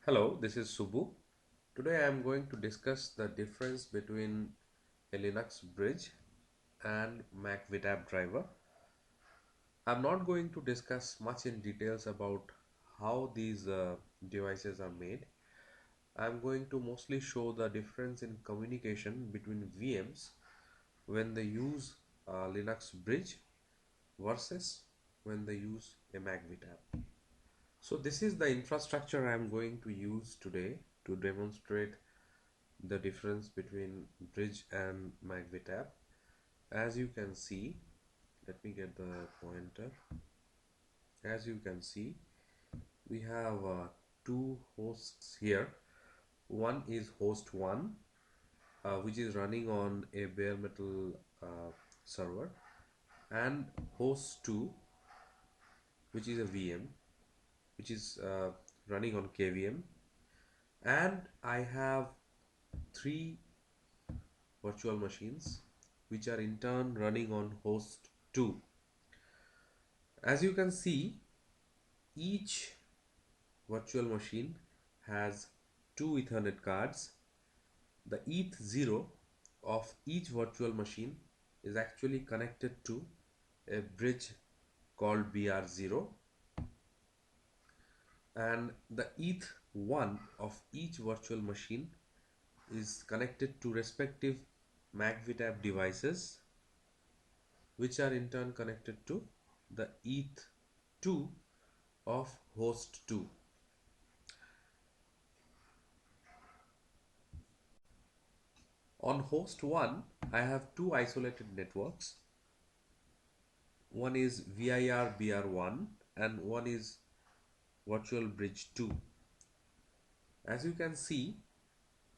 Hello, this is Subbu. Today I am going to discuss the difference between a Linux bridge and macvtap driver. I'm not going to discuss much in details about how these devices are made. I'm going to mostly show the difference in communication between VMs when they use a Linux bridge versus when they use a macvtap. So this is the infrastructure I am going to use today to demonstrate the difference between bridge and macvtap. As you can see, let me get the pointer. As you can see, we have two hosts here. One is host 1, which is running on a bare metal server, and host 2, which is a VM, which is running on KVM. And I have three virtual machines which are in turn running on host 2. As you can see, each virtual machine has two Ethernet cards. The ETH0 of each virtual machine is actually connected to a bridge called BR0, and the ETH1 of each virtual machine is connected to respective macvtap devices, which are in turn connected to the ETH2 of host 2. On host 1, I have two isolated networks. One is VIR BR1 and one is virtual bridge 2. As you can see,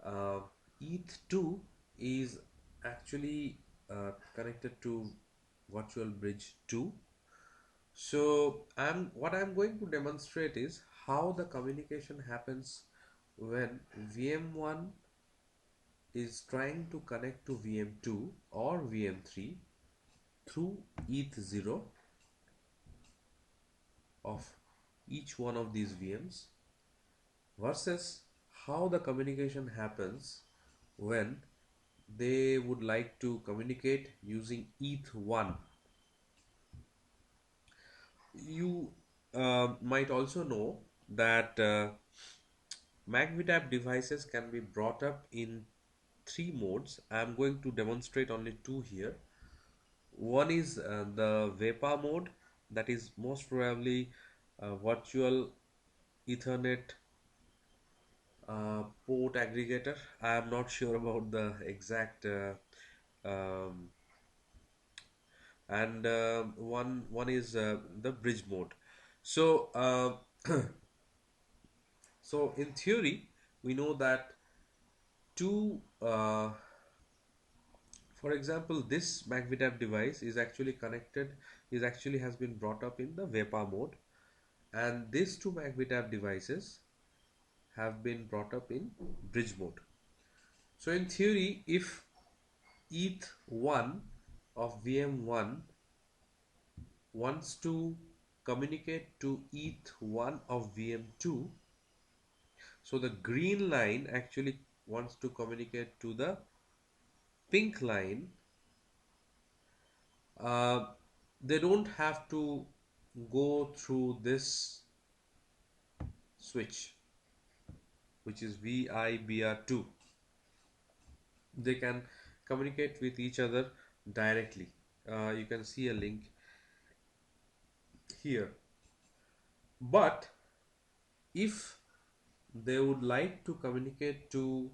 ETH2 is actually connected to virtual bridge 2. So what I'm going to demonstrate is how the communication happens when VM1 is trying to connect to VM2 or VM3 through ETH0 of each one of these VMs versus how the communication happens when they would like to communicate using ETH1. You might also know that macvtap devices can be brought up in three modes. I am going to demonstrate only two here. One is the VEPA mode, that is most probably virtual Ethernet port aggregator. I am not sure about the exact um, and one is the bridge mode. So so in theory, we know that two for example, this macvtap device is actually has been brought up in the VEPA mode, and these two macvtap devices have been brought up in bridge mode. So in theory, if ETH1 of VM1 wants to communicate to ETH1 of VM2, so the green line actually wants to communicate to the pink line, uh, they don't have to go through this switch, which is VIBR2. They can communicate with each other directly. You can see a link here. But if they would like to communicate to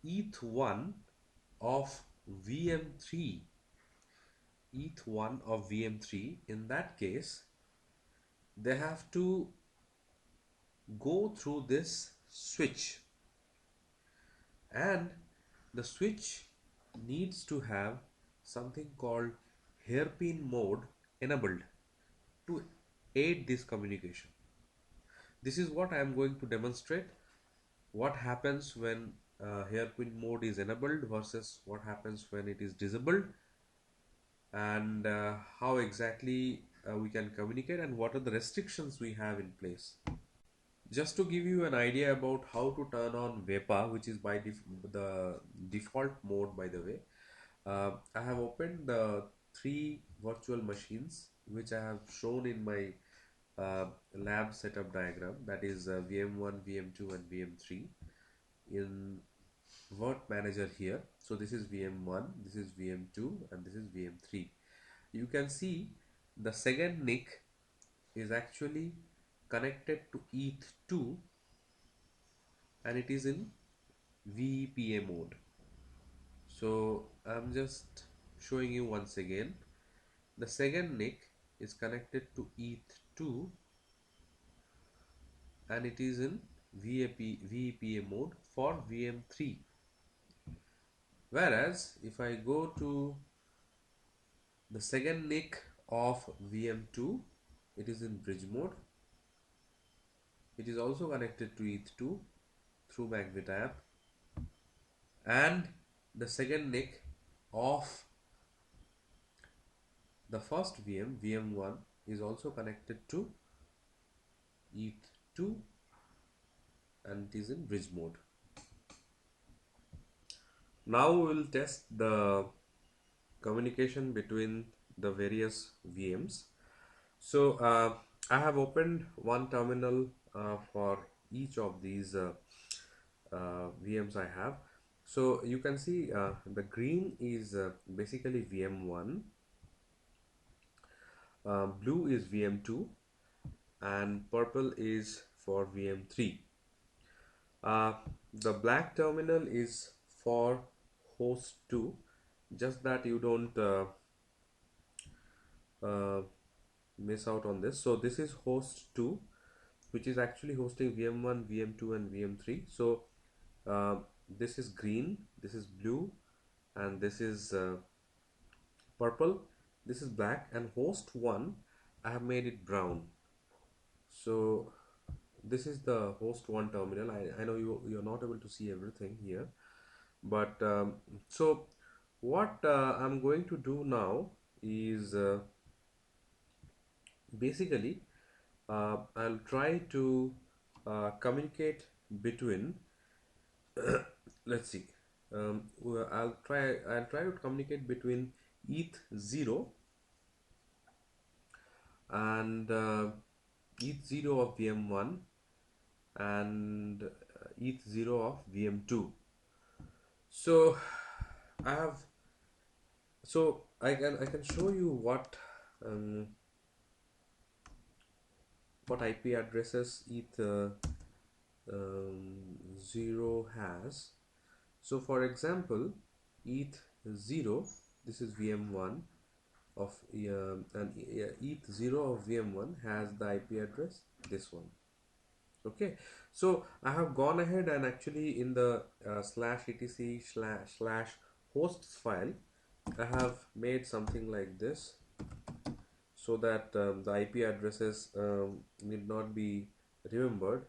ETH1 of VM3, ETH1 of VM3, in that case, they have to go through this switch, and the switch needs to have something called hairpin mode enabled to aid this communication. This is what I am going to demonstrate. What happens when hairpin mode is enabled versus what happens when it is disabled, and how exactly we can communicate and what are the restrictions we have in place. Just to give you an idea about how to turn on VEPA, which is by the default mode, by the way, I have opened the three virtual machines which I have shown in my lab setup diagram, that is VM1, VM2 and VM3 in Vert Manager here. So this is VM1, this is VM2 and this is VM3. You can see the second NIC is actually connected to ETH2 and it is in VEPA mode. So I'm just showing you once again. The second NIC is connected to ETH2 and it is in VEPA mode for VM3. Whereas if I go to the second NIC of VM2, it is in bridge mode. It is also connected to ETH2 through macvtap, and the second NIC of the first VM1 is also connected to ETH2 and it is in bridge mode. Now we will test the communication between the various VMs. So I have opened one terminal for each of these VMs I have. So you can see the green is basically VM1, blue is VM2 and purple is for VM3. The black terminal is for host 2, just that you don't miss out on this. So this is host 2, which is actually hosting VM1, VM2 and VM3. So this is green, this is blue and this is purple, this is black, and host 1 I have made it brown. So this is the host 1 terminal. I know you're not able to see everything here, but so what I'm going to do now is basically I'll try to communicate between let's see, I'll try to communicate between ETH0 and ETH0 of VM1 and ETH0 of VM2. So I have, so I can show you what IP addresses ETH0 has. So for example, ETH0, this is VM1 of and ETH0 of VM1 has the IP address this one. Okay, so I have gone ahead and actually in the /etc//hosts file I have made something like this, so that the IP addresses need not be remembered.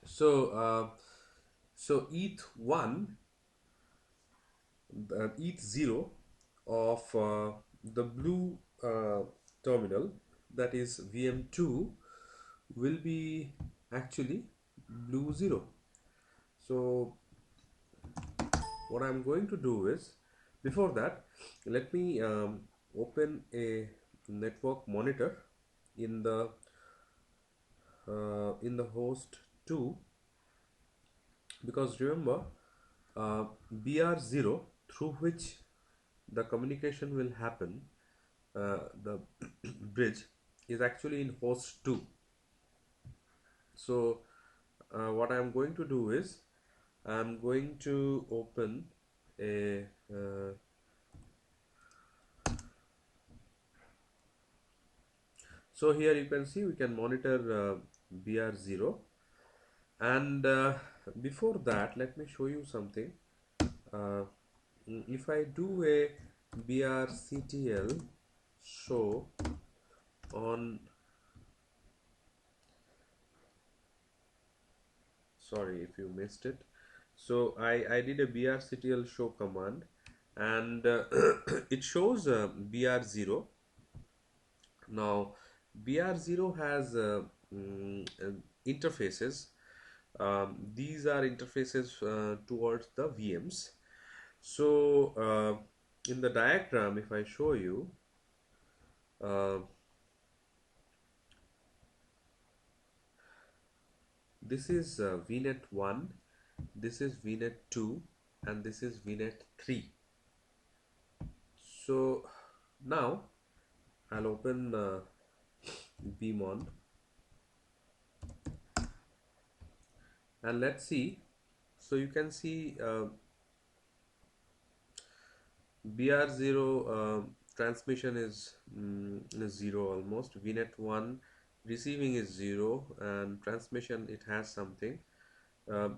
So so ETH1, ETH0 of the blue terminal, that is VM2, will be actually blue 0. So what I'm going to do is, before that, let me open a network monitor in the host 2, because remember BR0 through which the communication will happen, the bridge, is actually in host 2. So what I'm going to do is I'm going to open a so here you can see we can monitor BR0, and before that let me show you something. If I do a BRCTL show on, sorry if you missed it, so I did a BRCTL show command, and it shows BR0. Now BR0 has interfaces. These are interfaces towards the VMs. So in the diagram, if I show you, uh, this is VNet 1, this is VNet 2, and this is VNet 3. So now I'll open Beamon and let's see. So you can see BR0 transmission is 0 almost. VNet 1 receiving is 0, and transmission it has something. Uh,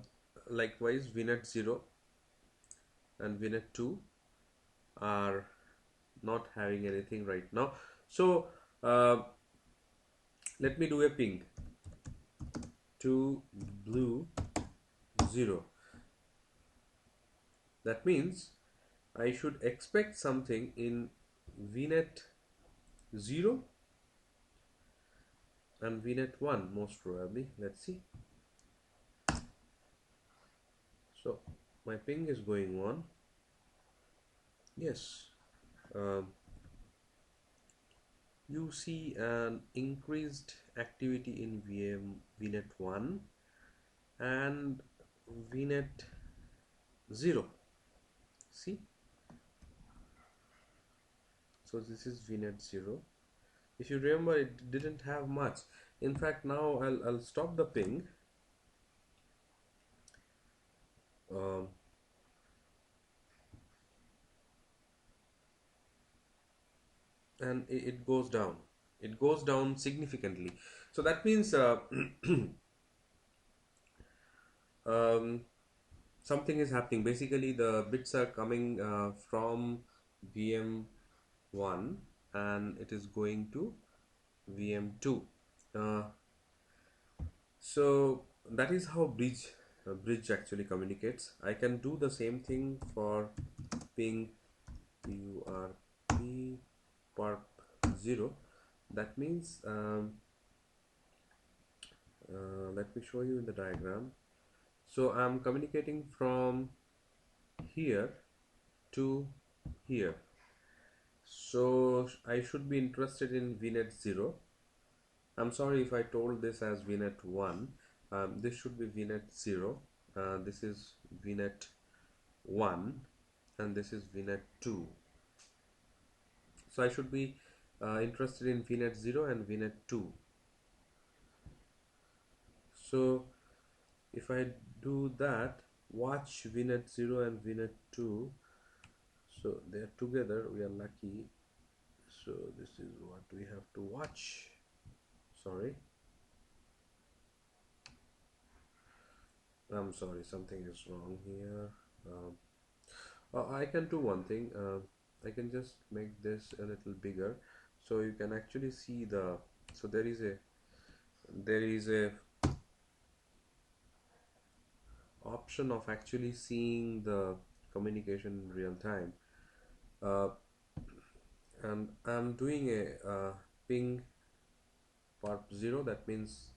Likewise, VNet 0 and VNet 2 are not having anything right now. So let me do a ping to blue 0. That means I should expect something in VNet 0 and VNet 1 most probably. Let's see. So my ping is going on. Yes. Um, you see an increased activity in VNet 1 and VNet 0. See? So this is VNet 0. If you remember, it didn't have much. In fact, now I'll stop the ping. Um, and it goes down. It goes down significantly. So that means something is happening. Basically, the bits are coming from VM1 and it is going to VM2. Uh, so that is how bridge actually communicates. I can do the same thing for ping PURP parp 0. That means let me show you in the diagram. So I'm communicating from here to here. So I should be interested in VNet 0. I'm sorry if I told this as VNet 1. This should be VNet 0. This is VNet 1 and this is VNet 2. So I should be interested in VNet 0 and VNet 2. So if I do that, watch VNet 0 and VNet 2. So they're together, we are lucky. So this is what we have to watch. Sorry, I'm sorry, something is wrong here. I can do one thing. I can just make this a little bigger, so you can actually see the. So there is a option of actually seeing the communication in real time. Uh, and I'm doing a ping parp 0. That means,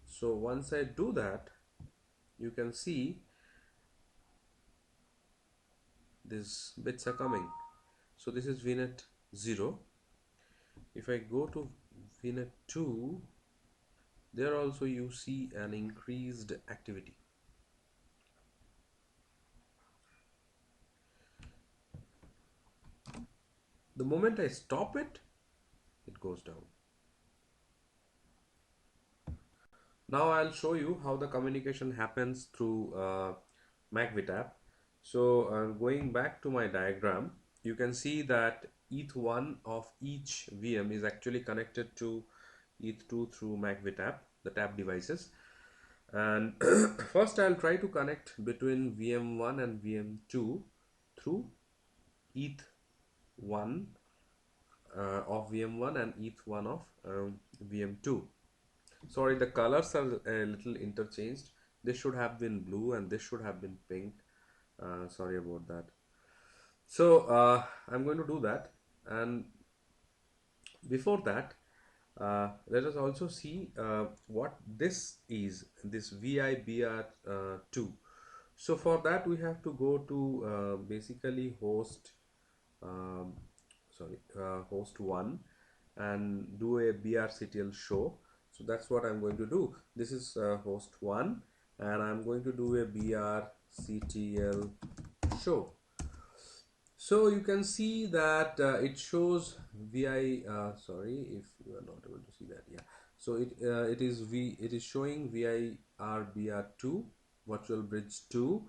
so once I do that, you can see these bits are coming. So this is VNet 0. If I go to VNet 2, there also you see an increased activity. The moment I stop it, it goes down. Now I'll show you how the communication happens through macvtap. So going back to my diagram, you can see that ETH1 of each VM is actually connected to ETH2 through macvtap, the tap devices. And first I'll try to connect between VM1 and VM2 through ETH1 of VM1 and ETH1 of VM2. Sorry, the colors are a little interchanged. This should have been blue and this should have been pink. Sorry about that. So I'm going to do that, and before that Let us also see what this is, this VIBR2. So for that we have to go to basically um, host 1 and do a BRCTL show. So that's what I'm going to do. This is host 1 and I'm going to do a BRCTL show. So you can see that it shows VI. Sorry, if you are not able to see that. Yeah. So it is showing VIRBR2 Virtual Bridge 2,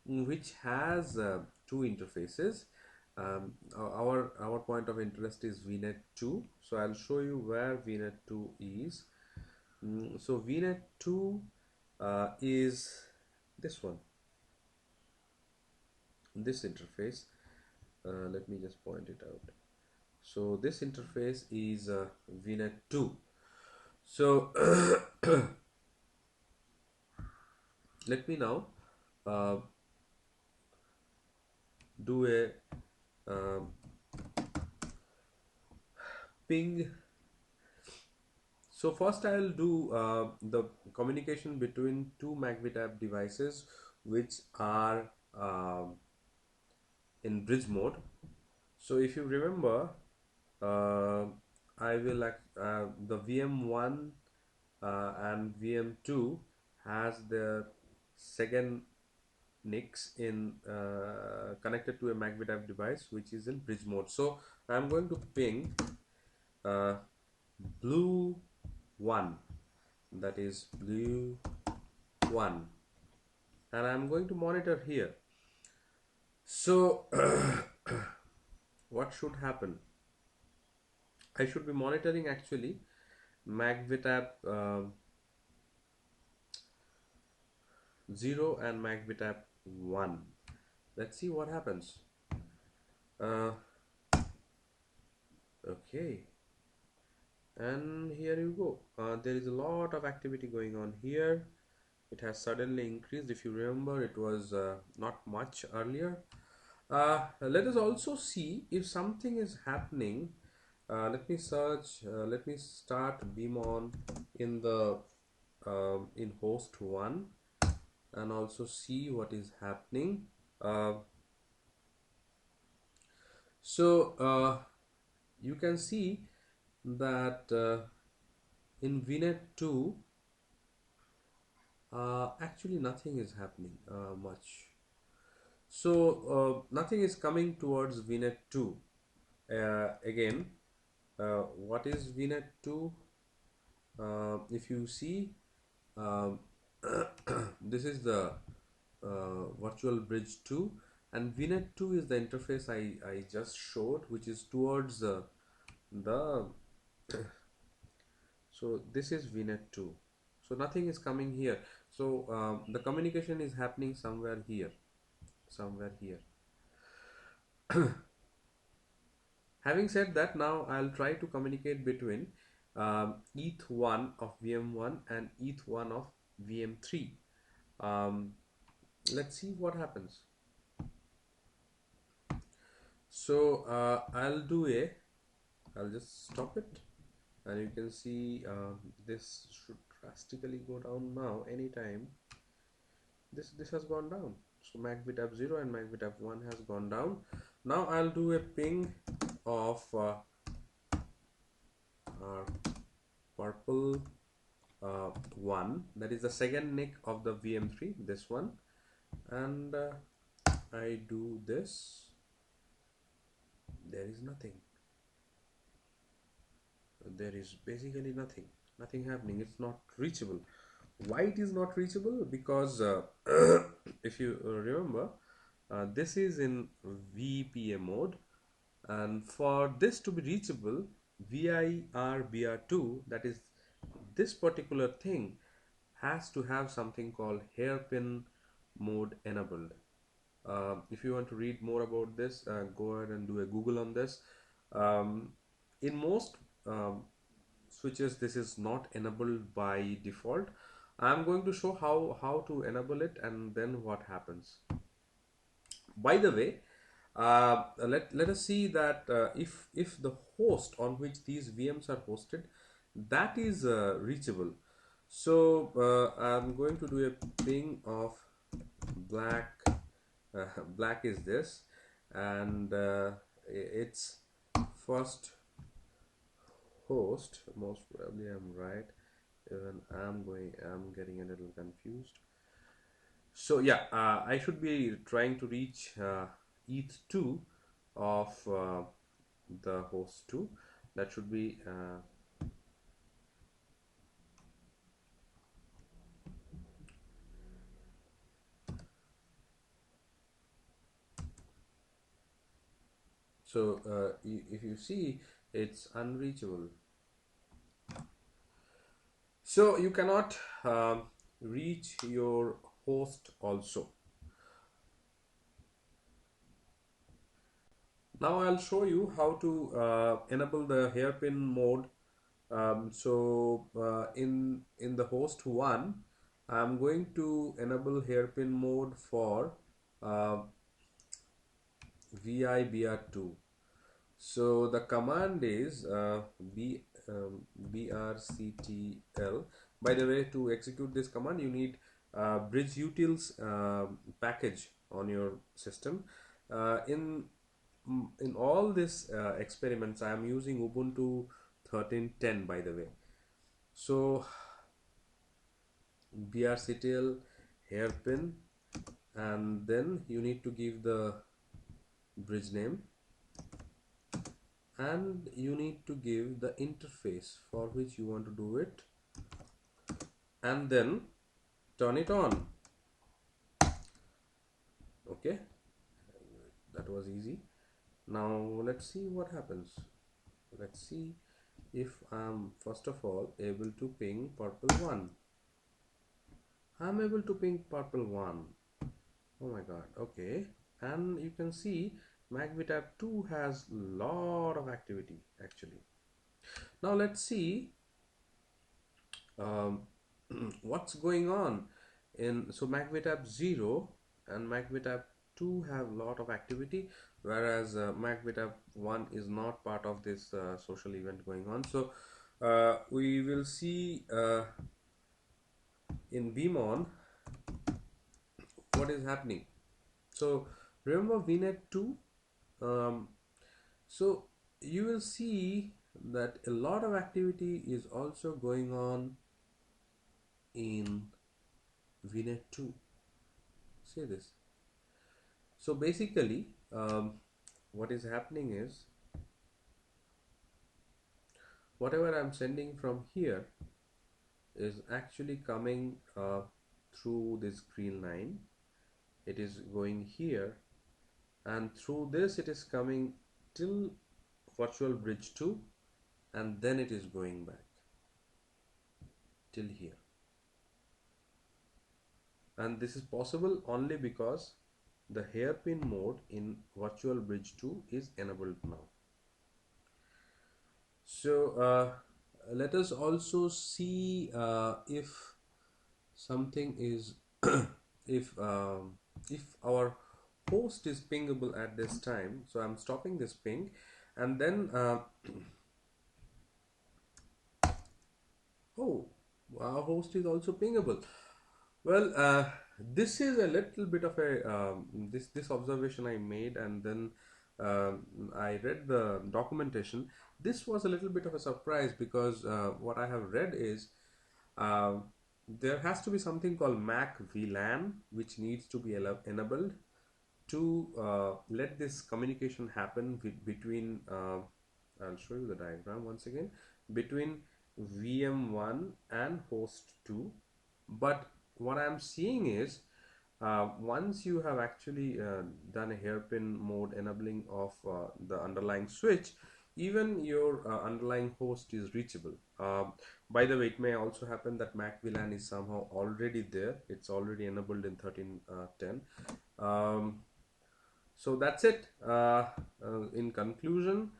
which has two interfaces. Our point of interest is VNet 2. So I'll show you where VNet 2 is. So VNet 2 is this one, this interface. Let me just point it out. So this interface is VNet 2. So let me now uh, do a ping. So first I'll do the communication between two macvtap devices which are in bridge mode. So if you remember, uh, I will the VM1 and VM2 has the second NICs in connected to a macvtap device which is in bridge mode. So I'm going to ping uh, blue 1, that is blue 1, and I'm going to monitor here. So what should happen? I should be monitoring actually macvtap 0 and macvtap 1. Let's see what happens. uh, okay, and here you go. There is a lot of activity going on here. It has suddenly increased. If you remember, it was not much earlier. Let us also see if something is happening. Let me search. Let me start beamon in the in host 1 and also see what is happening. Uh, you can see that in VNet 2 actually nothing is happening much. So nothing is coming towards VNet 2. Again, what is VNet 2? If you see, um, this is the virtual bridge 2, and VNet 2 is the interface I just showed, which is towards the so this is VNet 2. So nothing is coming here. So the communication is happening somewhere here, somewhere here. Having said that, now I'll try to communicate between ETH1 of VM1 and ETH1 of VM3. Let's see what happens. So I'll just stop it, and you can see this should drastically go down now anytime. This has gone down. So macvtap 0 and macvtap 1 has gone down. Now I'll do a ping of purple 1, that is the second NIC of the VM3, this one, and I do this. There is nothing. There is basically nothing happening. It's not reachable. Why it is not reachable? Because if you remember, this is in VPA mode, and for this to be reachable, VIRBR2, that is this particular thing, has to have something called hairpin mode enabled. If you want to read more about this, go ahead and do a Google on this. In most switches, this is not enabled by default. I'm going to show how to enable it and then what happens. By the way, let us see that if the host on which these VMs are hosted that is reachable. So I'm going to do a ping of black. Black is this, and its first host, most probably I'm right, even I'm getting a little confused. So yeah, I should be trying to reach ETH2 of the host 2. That should be so if you see, it's unreachable. So you cannot reach your host also. Now I'll show you how to enable the hairpin mode. In the host 1, I'm going to enable hairpin mode for uh, VIBR2. So the command is brctl. By the way, to execute this command, you need bridge utils package on your system. In all these experiments, I am using Ubuntu 13.10, by the way. So brctl hairpin, and then you need to give the bridge name, and you need to give the interface for which you want to do it, and then turn it on. Okay, that was easy. Now let's see what happens. Let's see if I'm first of all able to ping purple 1. I'm able to ping purple 1. Oh my god. Okay, and you can see macvtap 2 has lot of activity actually. Now let's see um, what's going on in. So macvtap 0 and macvtap 2 have lot of activity, whereas macvtap 1 is not part of this social event going on. So we will see in Beamon what is happening. So remember VNet 2, um, so you will see that a lot of activity is also going on in VNet 2. See this. So basically, what is happening is whatever I'm sending from here is actually coming through this green line. It is going here, and through this it is coming till virtual bridge 2, and then it is going back till here. And this is possible only because the hairpin mode in virtual bridge 2 is enabled now. So let us also see if something is if our host is pingable at this time. So I'm stopping this ping, and then oh, our host is also pingable. Well, this is a little bit of a this observation I made, and then I read the documentation. This was a little bit of a surprise because what I have read is uh, there has to be something called macvlan, which needs to be enabled to let this communication happen between. I'll show you the diagram once again, between VM1 and host 2. But what I'm seeing is once you have actually done a hairpin mode enabling of the underlying switch, even your underlying host is reachable. By the way, it may also happen that macvlan is somehow already there. It's already enabled in 13.10. So that's it. In conclusion,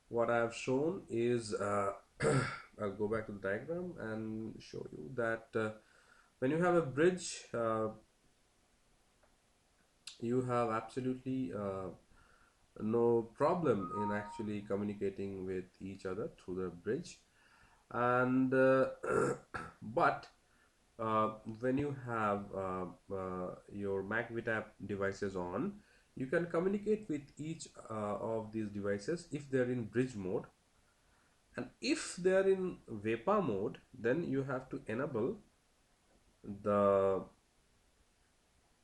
what I have shown is I'll go back to the diagram and show you that when you have a bridge, you have absolutely no problem in actually communicating with each other through the bridge. And but when you have your macvtap devices on, you can communicate with each of these devices if they are in bridge mode, and if they are in vapor mode, then you have to enable the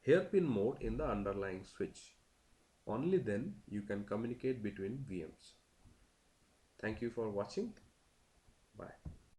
hairpin mode in the underlying switch. Only then you can communicate between VMs. Thank you for watching. Bye.